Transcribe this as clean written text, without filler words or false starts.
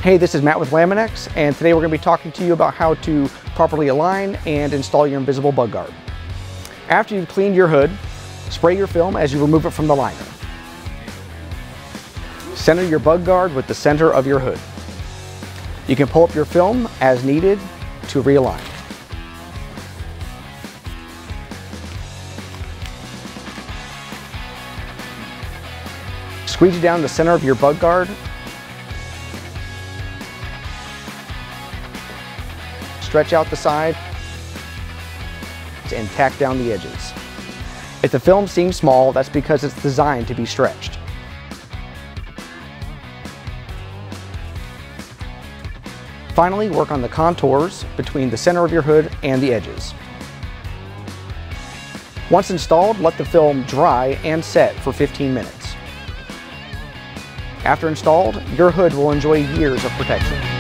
Hey, this is Matt with Lamin-x, and today we're going to be talking to you about how to properly align and install your invisible bug guard. After you've cleaned your hood, spray your film as you remove it from the liner. Center your bug guard with the center of your hood. You can pull up your film as needed to realign. Squeegee down the center of your bug guard. Stretch out the side and tack down the edges. If the film seems small, that's because it's designed to be stretched. Finally, work on the contours between the center of your hood and the edges. Once installed, let the film dry and set for 15 minutes. After installed, your hood will enjoy years of protection.